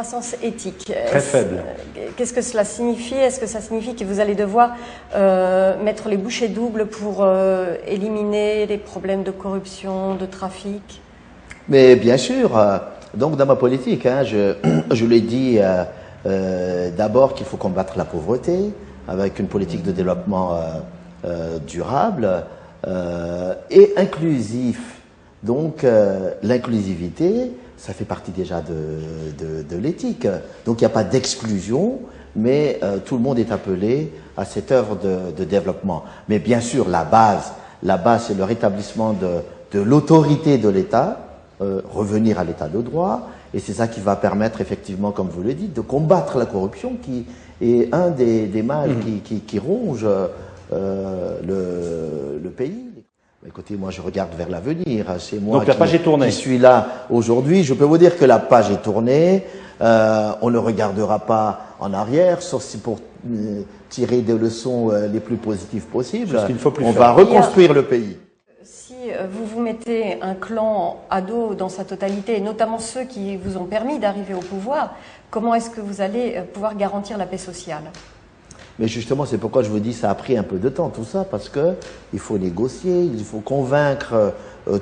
croissance éthique. Très faible. Qu'est-ce que cela signifie? Est-ce que ça signifie que vous allez devoir mettre les bouchées doubles pour éliminer les problèmes de corruption, de trafic? Mais bien sûr, donc dans ma politique, hein, je l'ai dit d'abord qu'il faut combattre la pauvreté avec une politique de développement durable et inclusif. Donc l'inclusivité, ça fait partie déjà de l'éthique. Donc il n'y a pas d'exclusion, mais tout le monde est appelé à cette œuvre de développement. Mais bien sûr, la base c'est le rétablissement de l'autorité de l'État, revenir à l'état de droit, et c'est ça qui va permettre effectivement, comme vous le dites, de combattre la corruption qui est un des mâles qui ronge le pays. Écoutez, moi je regarde vers l'avenir, c'est moi Donc la page est tournée. Qui suis là aujourd'hui. Je peux vous dire que la page est tournée, on ne regardera pas en arrière, sauf si pour tirer des leçons les plus positives possibles. Parce qu'il ne faut plus on faire. va reconstruire le pays. Si vous vous mettez un clan à dos dans sa totalité, et notamment ceux qui vous ont permis d'arriver au pouvoir, comment est-ce que vous allez pouvoir garantir la paix sociale? Mais justement, c'est pourquoi je vous dis ça a pris un peu de temps, tout ça, parce que il faut négocier, il faut convaincre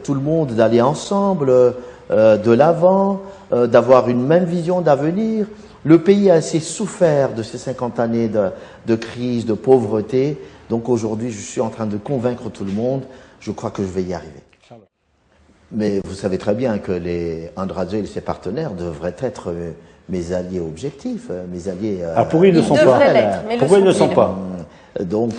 tout le monde d'aller ensemble, de l'avant, d'avoir une même vision d'avenir. Le pays a assez souffert de ces 50 années de crise, de pauvreté. Donc aujourd'hui, je suis en train de convaincre tout le monde. Je crois que je vais y arriver. Mais vous savez très bien que les Andrade et ses partenaires devraient être mes alliés objectifs, mes alliés. Pourquoi ils ne sont pas? Pourquoi ils ne sont pas? Donc,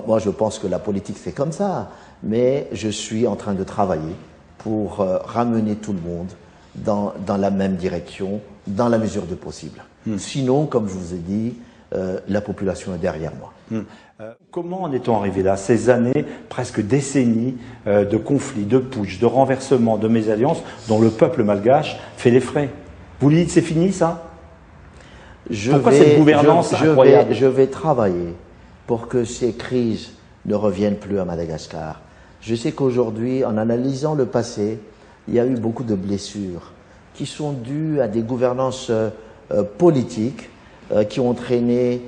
moi, je pense que la politique, c'est comme ça. Mais je suis en train de travailler pour ramener tout le monde dans la même direction, dans la mesure de possible. Sinon, comme je vous ai dit, la population est derrière moi. Comment en est-on arrivé là? Ces années, presque décennies de conflits, de putsch, de renversements, de mésalliances, dont le peuple malgache fait les frais. Vous lui dites c'est fini ça? Pourquoi cette gouvernance incroyable? Je vais travailler pour que ces crises ne reviennent plus à Madagascar. Je sais qu'aujourd'hui, en analysant le passé, il y a eu beaucoup de blessures qui sont dues à des gouvernances politiques qui ont entraîné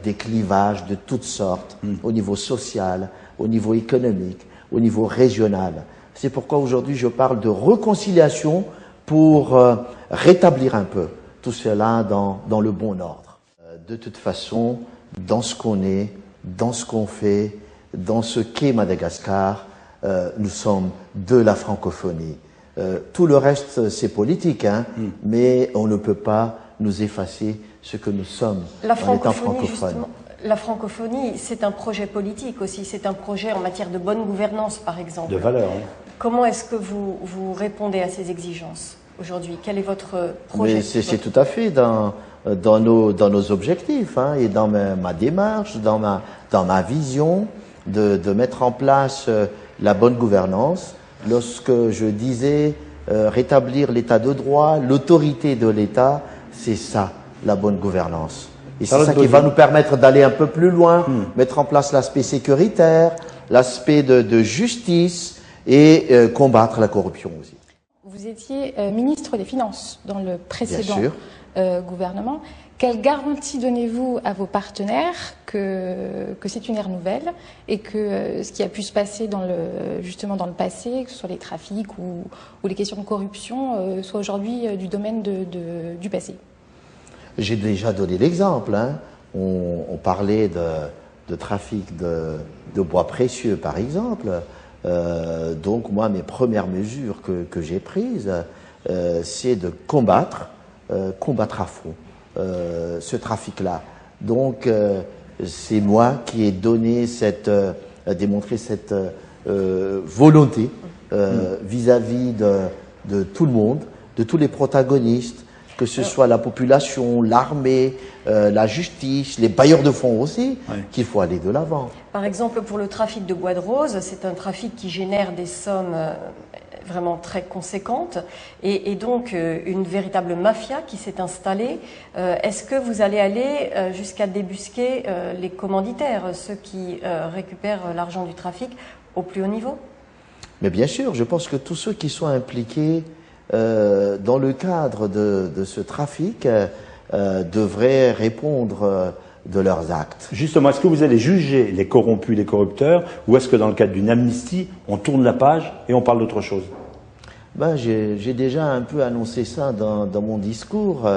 des clivages de toutes sortes, au niveau social, au niveau économique, au niveau régional. C'est pourquoi aujourd'hui je parle de réconciliation pour rétablir un peu tout cela dans le bon ordre. De toute façon, dans ce qu'on est, dans ce qu'on fait, dans ce qu'est Madagascar, nous sommes de la francophonie. Tout le reste, c'est politique, hein, mais on ne peut pas nous effacer ce que nous sommes en étant francophones. La francophonie, c'est un projet politique aussi, c'est un projet en matière de bonne gouvernance, par exemple. De valeur. Hein. Comment est-ce que vous répondez à ces exigences aujourd'hui? Quel est votre projet? C'est tout à fait dans nos objectifs, hein, et dans ma démarche, dans ma vision de mettre en place la bonne gouvernance. Lorsque je disais rétablir l'état de droit, l'autorité de l'État, c'est ça, la bonne gouvernance. Et c'est ça qui va nous permettre d'aller un peu plus loin, mettre en place l'aspect sécuritaire, l'aspect de justice et combattre la corruption aussi. Vous étiez ministre des Finances dans le précédent gouvernement. Quelle garantie donnez-vous à vos partenaires que c'est une ère nouvelle et que ce qui a pu se passer justement dans le passé, que ce soit les trafics ou les questions de corruption, soit aujourd'hui du domaine du passé? J'ai déjà donné l'exemple. Hein. On parlait de trafic de bois précieux, par exemple. Donc moi, mes premières mesures que j'ai prises, c'est de combattre à fond ce trafic-là. Donc c'est moi qui ai donné démontré cette volonté vis-à-vis de tout le monde, de tous les protagonistes, que ce soit la population, l'armée, la justice, les bailleurs de fonds aussi, qu'il faut aller de l'avant. Par exemple, pour le trafic de bois de rose, c'est un trafic qui génère des sommes vraiment très conséquentes et donc une véritable mafia qui s'est installée. Est-ce que vous allez aller jusqu'à débusquer les commanditaires, ceux qui récupèrent l'argent du trafic au plus haut niveau? Mais bien sûr, je pense que tous ceux qui sont impliqués dans le cadre de ce trafic, devraient répondre de leurs actes. Justement, est-ce que vous allez juger les corrompus, les corrupteurs, ou est-ce que dans le cadre d'une amnistie, on tourne la page et on parle d'autre chose? Ben, j'ai déjà un peu annoncé ça dans mon discours.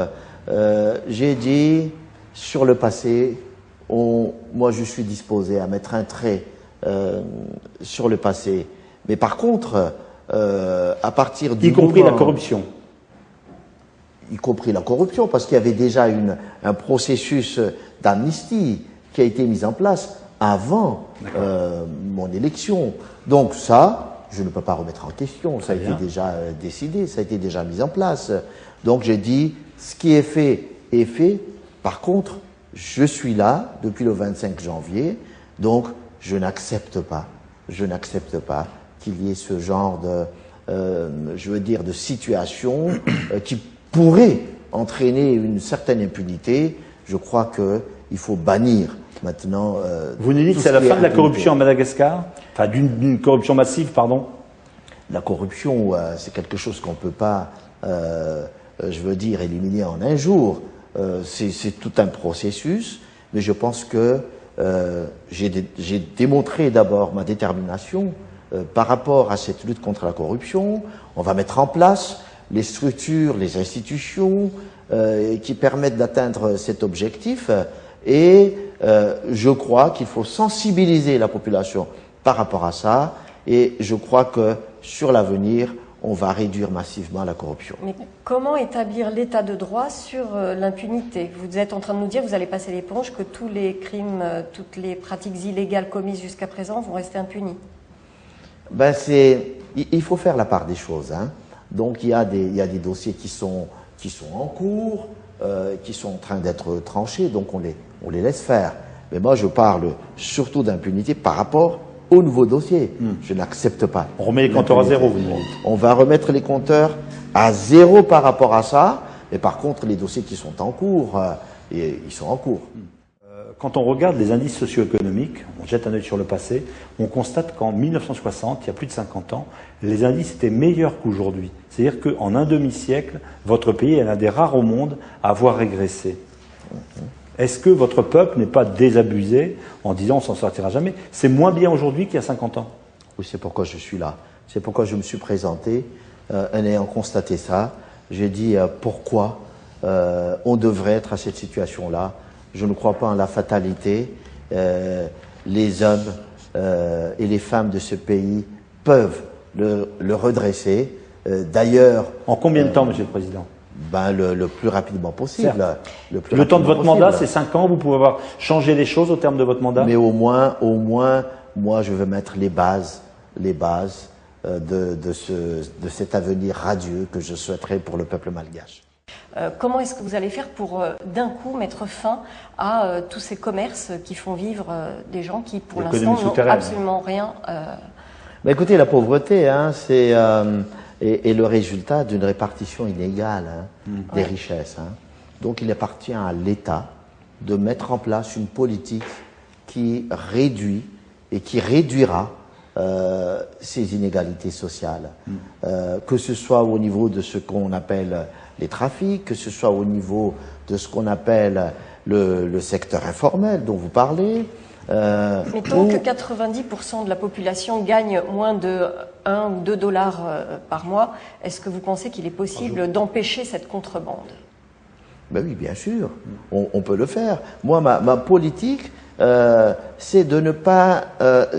J'ai dit, sur le passé, moi je suis disposé à mettre un trait sur le passé. Mais par contre, à partir du y compris moment, la corruption. Y compris la corruption, parce qu'il y avait déjà un processus d'amnistie qui a été mis en place avant mon élection. Donc ça, je ne peux pas remettre en question. Ça a été déjà décidé, ça a été déjà mis en place. Donc j'ai dit, ce qui est fait est fait. Par contre, je suis là depuis le 25 janvier, donc je n'accepte pas qu'il y ait ce genre de situation qui pourrait entraîner une certaine impunité. Je crois qu'il faut bannir maintenant. Vous nous dites que c'est la fin de la corruption en Madagascar? Enfin, d'une corruption massive, pardon? La corruption, c'est quelque chose qu'on ne peut pas, éliminer en un jour. C'est tout un processus, mais je pense que j'ai démontré d'abord ma détermination par rapport à cette lutte contre la corruption. On va mettre en place les structures, les institutions qui permettent d'atteindre cet objectif, et je crois qu'il faut sensibiliser la population par rapport à ça, et je crois que sur l'avenir, on va réduire massivement la corruption. Mais comment établir l'état de droit sur l'impunité? Vous êtes en train de nous dire que vous allez passer l'éponge, que tous les crimes, toutes les pratiques illégales commises jusqu'à présent vont rester impunis. Ben il faut faire la part des choses, hein. Donc il y a des dossiers qui sont en cours, qui sont en train d'être tranchés, donc on les laisse faire. Mais moi je parle surtout d'impunité par rapport au nouveau dossier. Je n'accepte pas. On remet les compteurs à zéro, vous dites. On va remettre les compteurs à zéro par rapport à ça, mais par contre les dossiers qui sont en cours, ils sont en cours. Quand on regarde les indices socio-économiques, on jette un œil sur le passé, on constate qu'en 1960, il y a plus de 50 ans, les indices étaient meilleurs qu'aujourd'hui. C'est-à-dire qu'en un demi-siècle, votre pays est l'un des rares au monde à avoir régressé. Est-ce que votre peuple n'est pas désabusé en disant on s'en sortira jamais? C'est moins bien aujourd'hui qu'il y a 50 ans. Oui, c'est pourquoi je suis là. C'est pourquoi je me suis présenté, en ayant constaté ça. J'ai dit pourquoi on devrait être à cette situation-là. Je ne crois pas en la fatalité. Les hommes et les femmes de ce pays peuvent le redresser. D'ailleurs... En combien de temps, Monsieur le Président? Le plus rapidement possible. Le temps de votre mandat, c'est 5 ans. Vous pouvez avoir changé les choses au terme de votre mandat? Mais au moins, moi, je veux mettre les bases de cet avenir radieux que je souhaiterais pour le peuple malgache. Comment est-ce que vous allez faire pour d'un coup mettre fin à tous ces commerces qui font vivre des gens qui pour l'instant n'ont absolument rien Mais écoutez, la pauvreté, hein, c'est est le résultat d'une répartition inégale des richesses. Hein. Donc il appartient à l'État de mettre en place une politique qui réduit et qui réduira ces inégalités sociales. Que ce soit au niveau de ce qu'on appelle les trafics, que ce soit au niveau de ce qu'on appelle le secteur informel dont vous parlez. Mais tant que 90% de la population gagne moins de 1 ou 2 dollars par mois, est-ce que vous pensez qu'il est possible d'empêcher cette contrebande? Ben oui, bien sûr, on peut le faire. Moi, ma politique, c'est de ne pas...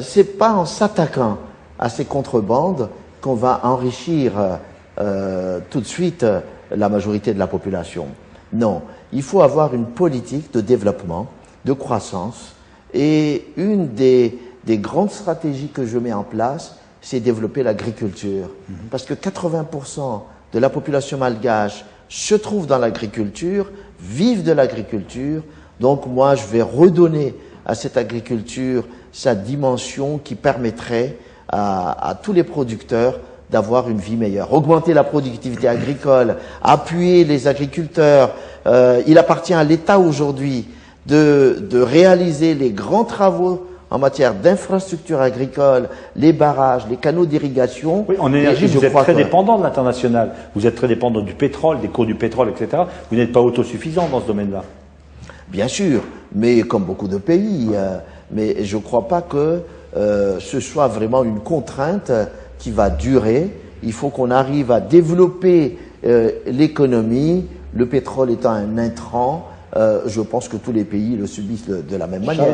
c'est pas en s'attaquant à ces contrebandes qu'on va enrichir tout de suite la majorité de la population. Non, il faut avoir une politique de développement, de croissance. Et une des grandes stratégies que je mets en place, c'est développer l'agriculture. Parce que 80% de la population malgache se trouve dans l'agriculture, vivent de l'agriculture. Donc moi, je vais redonner à cette agriculture sa dimension qui permettrait à tous les producteurs d'avoir une vie meilleure. Augmenter la productivité agricole, appuyer les agriculteurs. Il appartient à l'État aujourd'hui de réaliser les grands travaux en matière d'infrastructures agricoles, les barrages, les canaux d'irrigation. Oui, en énergie, vous êtes très dépendant de l'international. Vous êtes très dépendant du pétrole, des cours du pétrole, etc. Vous n'êtes pas autosuffisant dans ce domaine-là. Bien sûr, mais comme beaucoup de pays. Mais je ne crois pas que ce soit vraiment une contrainte qui va durer. Il faut qu'on arrive à développer l'économie, le pétrole étant un intrant. Je pense que tous les pays le subissent de la même manière.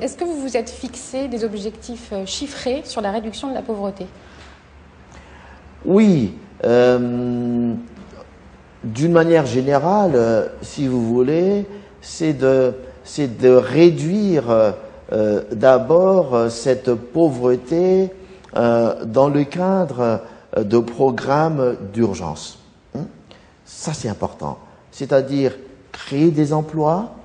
Est-ce que vous vous êtes fixé des objectifs chiffrés sur la réduction de la pauvreté? Oui. D'une manière générale, si vous voulez, c'est de réduire d'abord cette pauvreté dans le cadre de programmes d'urgence. Ça, c'est important. C'est-à-dire créer des emplois,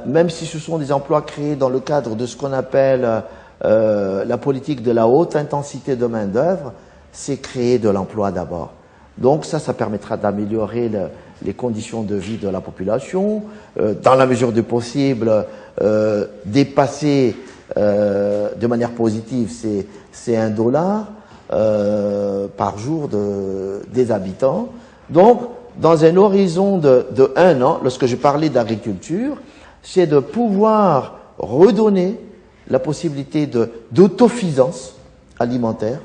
même si ce sont des emplois créés dans le cadre de ce qu'on appelle la politique de la haute intensité de main-d'œuvre, c'est créer de l'emploi d'abord. Donc ça permettra d'améliorer les conditions de vie de la population, dans la mesure du possible, dépasser de manière positive, c'est $1 par jour des habitants. Donc, dans un horizon de 1 an, lorsque je parlais d'agriculture, c'est de pouvoir redonner la possibilité d'autosuffisance alimentaire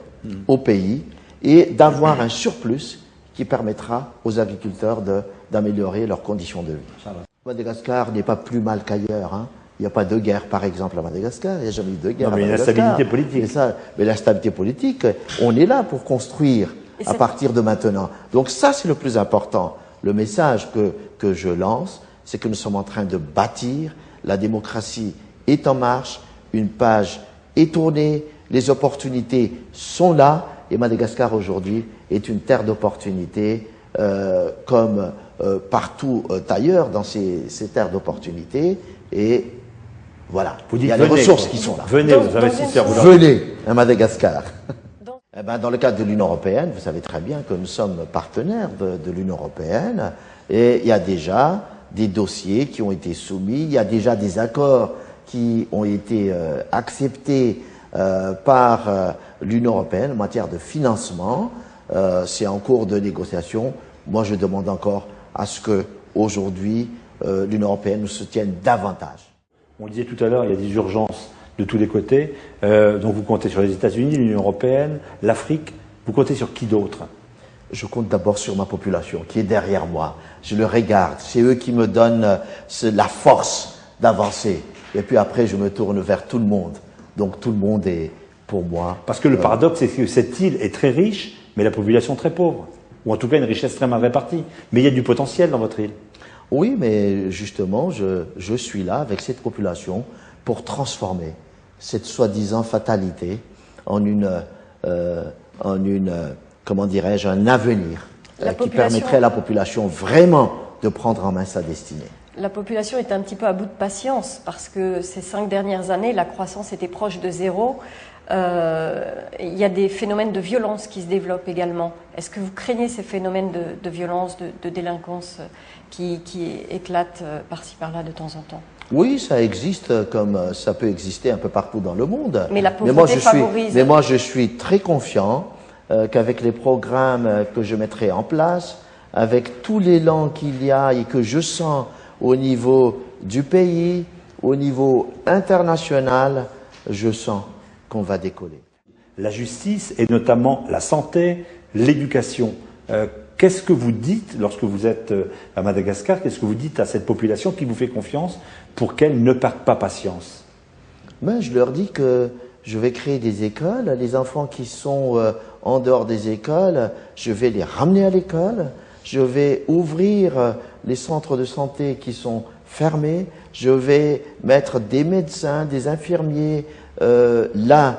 au pays et d'avoir un surplus qui permettra aux agriculteurs d'améliorer leurs conditions de vie. Madagascar n'est pas plus mal qu'ailleurs. Hein. Il n'y a pas de guerre, par exemple, à Madagascar. Il n'y a jamais eu de guerre. Non, mais il y a la stabilité politique. Mais la stabilité politique, on est là pour construire à partir de maintenant. Donc ça, c'est le plus important. Le message que je lance, c'est que nous sommes en train de bâtir. La démocratie est en marche. Une page est tournée. Les opportunités sont là. Et Madagascar, aujourd'hui, est une terre d'opportunités, comme partout ailleurs dans ces terres d'opportunités. Et voilà, il y a les ressources qui sont là. Venez, aux investisseurs. Venez à Madagascar. Dans le cadre de l'Union européenne, vous savez très bien que nous sommes partenaires de l'Union européenne. Et il y a déjà des dossiers qui ont été soumis. Il y a déjà des accords qui ont été acceptés par l'Union européenne en matière de financement. C'est en cours de négociation. Moi, je demande encore à ce que aujourd'hui l'Union européenne nous soutienne davantage. On le disait tout à l'heure, il y a des urgences de tous les côtés. Donc vous comptez sur les États-Unis, l'Union européenne, l'Afrique. Vous comptez sur qui d'autre? Je compte d'abord sur ma population qui est derrière moi. Je le regarde. C'est eux qui me donnent la force d'avancer. Et puis après, je me tourne vers tout le monde. Donc tout le monde est pour moi. Parce que le paradoxe, c'est que cette île est très riche, mais la population très pauvre. Ou en tout cas une richesse très mal répartie. Mais il y a du potentiel dans votre île. Oui, mais justement, je suis là avec cette population pour transformer cette soi-disant fatalité en comment dirais-je, un avenir qui permettrait à la population vraiment de prendre en main sa destinée. La population est un petit peu à bout de patience parce que ces 5 dernières années, la croissance était proche de 0. Il y a des phénomènes de violence qui se développent également. Est-ce que vous craignez ces phénomènes de violence, de délinquance qui éclatent par-ci par-là de temps en temps? Oui, ça existe comme ça peut exister un peu partout dans le monde. Mais la pauvreté favorise. Mais moi, je suis très confiant qu'avec les programmes que je mettrai en place, avec tout l'élan qu'il y a et que je sens au niveau du pays, au niveau international, je sens qu'on va décoller. La justice et notamment la santé, l'éducation. Qu'est-ce que vous dites lorsque vous êtes à Madagascar? Qu'est-ce que vous dites à cette population qui vous fait confiance pour qu'elle ne perde pas patience? Je leur dis que je vais créer des écoles. Les enfants qui sont en dehors des écoles, je vais les ramener à l'école. Je vais ouvrir les centres de santé qui sont fermés. Je vais mettre des médecins, des infirmiers là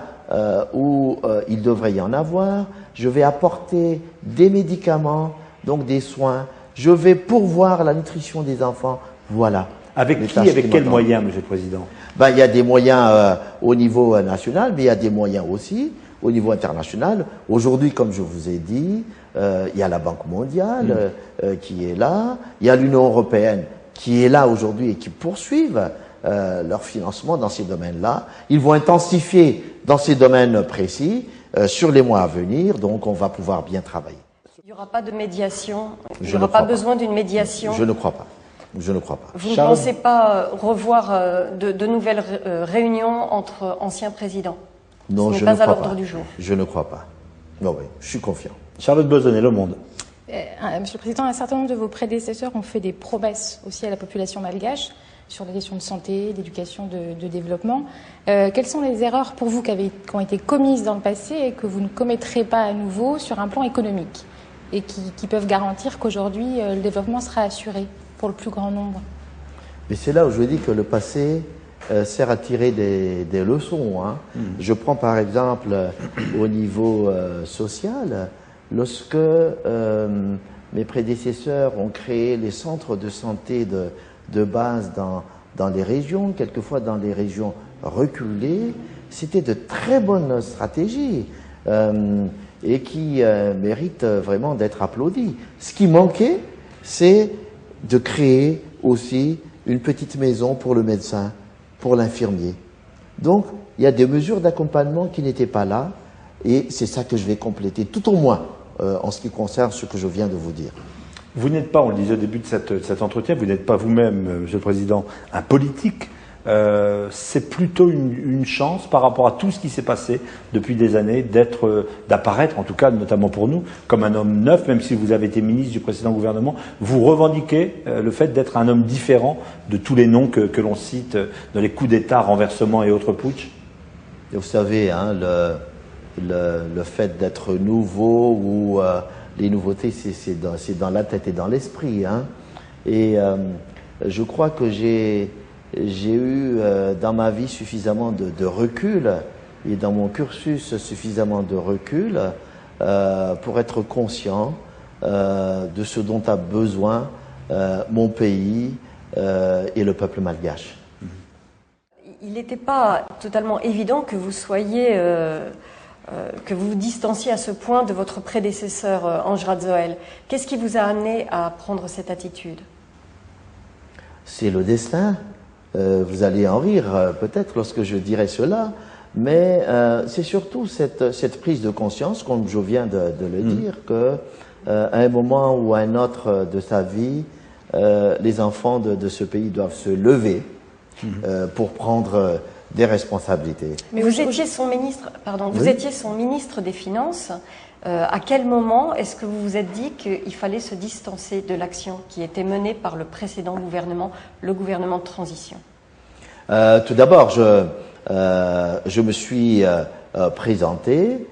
où il devrait y en avoir. Je vais apporter des médicaments, donc des soins. Je vais pourvoir la nutrition des enfants. Voilà. Avec qui, avec quels moyens, Monsieur le Président? Il y a des moyens au niveau national, mais il y a des moyens aussi au niveau international. Aujourd'hui, comme je vous ai dit, il y a la Banque mondiale qui est là. Il y a l'Union européenne qui est là aujourd'hui et qui poursuivent leur financement dans ces domaines-là. Ils vont intensifier dans ces domaines précis sur les mois à venir, donc on va pouvoir bien travailler. Il n'y aura pas de médiation? Il n'y aura pas besoin d'une médiation? Je ne crois pas. Je ne crois pas. Vous ne pensez pas revoir de nouvelles réunions entre anciens présidents? Non, ce n'est pas à l'ordre du jour. Je ne crois pas. Non, oui, je suis confiant. Charlotte Besonnay, Le Monde. Monsieur le Président, un certain nombre de vos prédécesseurs ont fait des promesses aussi à la population malgache sur les questions de santé, d'éducation, de développement. Quelles sont les erreurs pour vous qui ont été commises dans le passé et que vous ne commettrez pas à nouveau sur un plan économique et qui peuvent garantir qu'aujourd'hui le développement sera assuré pour le plus grand nombre? Mais c'est là où je dis que le passé sert à tirer des leçons. Hein. Je prends par exemple au niveau social, lorsque mes prédécesseurs ont créé les centres de santé de base dans les régions, quelquefois dans les régions reculées, c'était de très bonnes stratégies et qui méritent vraiment d'être applaudies. Ce qui manquait, c'est de créer aussi une petite maison pour le médecin, pour l'infirmier. Donc, il y a des mesures d'accompagnement qui n'étaient pas là, et c'est ça que je vais compléter, tout au moins en ce qui concerne ce que je viens de vous dire. Vous n'êtes pas, on le disait au début de cet entretien, vous n'êtes pas vous-même, Monsieur le Président, un politique. C'est plutôt une chance par rapport à tout ce qui s'est passé depuis des années d'apparaître, en tout cas notamment pour nous, comme un homme neuf, même si vous avez été ministre du précédent gouvernement. Vous revendiquez le fait d'être un homme différent de tous les noms que l'on cite dans les coups d'État, renversements et autres putschs. Vous savez, hein, le fait d'être nouveau ou les nouveautés, c'est dans la tête et dans l'esprit. Hein. Et je crois que j'ai eu dans ma vie suffisamment de recul et dans mon cursus suffisamment de recul pour être conscient de ce dont a besoin mon pays et le peuple malgache. Il n'était pas totalement évident que vous soyez, que vous vous distanciez à ce point de votre prédécesseur Ange Radzoel. Qu'est-ce qui vous a amené à prendre cette attitude? C'est le destin. Vous allez en rire peut-être lorsque je dirai cela, mais c'est surtout cette prise de conscience, comme je viens de le dire, que à un moment ou à un autre de sa vie, les enfants de ce pays doivent se lever pour prendre des responsabilités. Mais vous étiez son ministre, vous étiez son ministre des Finances. À quel moment est-ce que vous vous êtes dit qu'il fallait se distancer de l'action qui était menée par le précédent gouvernement, le gouvernement de transition? Tout d'abord, je me suis présenté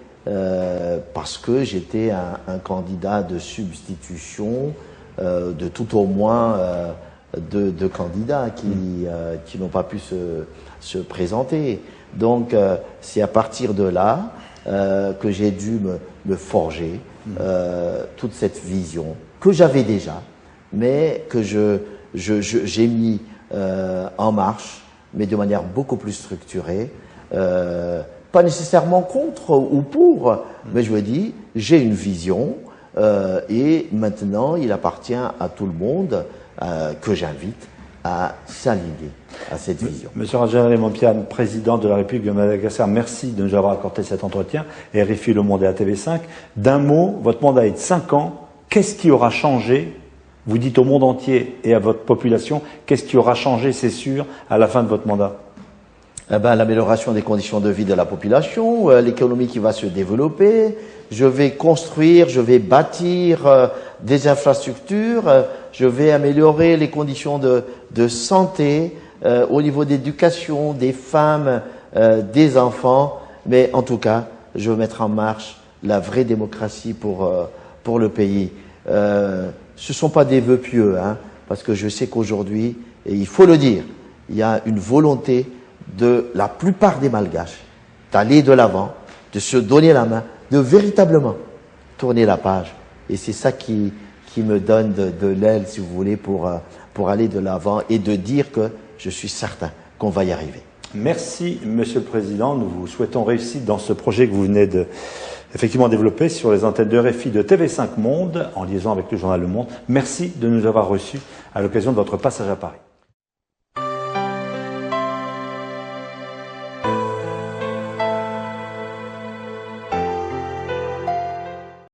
parce que j'étais un candidat de substitution de tout au moins deux candidats qui n'ont pas pu se présenter. Donc, c'est à partir de là que j'ai dû me forger toute cette vision que j'avais déjà, mais que j'ai mis en marche, mais de manière beaucoup plus structurée, pas nécessairement contre ou pour, mais je me dis, j'ai une vision et maintenant il appartient à tout le monde que j'invite à s'aligner à cette vision. Monsieur Radzoel Remompiane, président de la République de Madagascar, merci de nous avoir accordé cet entretien. RFI, Le Monde et ATV5. D'un mot, votre mandat est de 5 ans. Qu'est-ce qui aura changé? Vous dites au monde entier et à votre population, qu'est-ce qui aura changé, c'est sûr, à la fin de votre mandat? L'amélioration des conditions de vie de la population, l'économie qui va se développer. Je vais construire, je vais bâtir des infrastructures, je vais améliorer les conditions de santé au niveau d'éducation des femmes, des enfants. Mais en tout cas, je veux mettre en marche la vraie démocratie pour le pays. Ce ne sont pas des vœux pieux, hein, parce que je sais qu'aujourd'hui, et il faut le dire, il y a une volonté de la plupart des Malgaches d'aller de l'avant, de se donner la main, de véritablement tourner la page. Et c'est ça qui me donne de l'aile, si vous voulez, pour aller de l'avant et de dire que je suis certain qu'on va y arriver. Merci, Monsieur le Président. Nous vous souhaitons réussite dans ce projet que vous venez de effectivement développer sur les antennes de RFI de TV5 Monde, en liaison avec le journal Le Monde. Merci de nous avoir reçus à l'occasion de votre passage à Paris.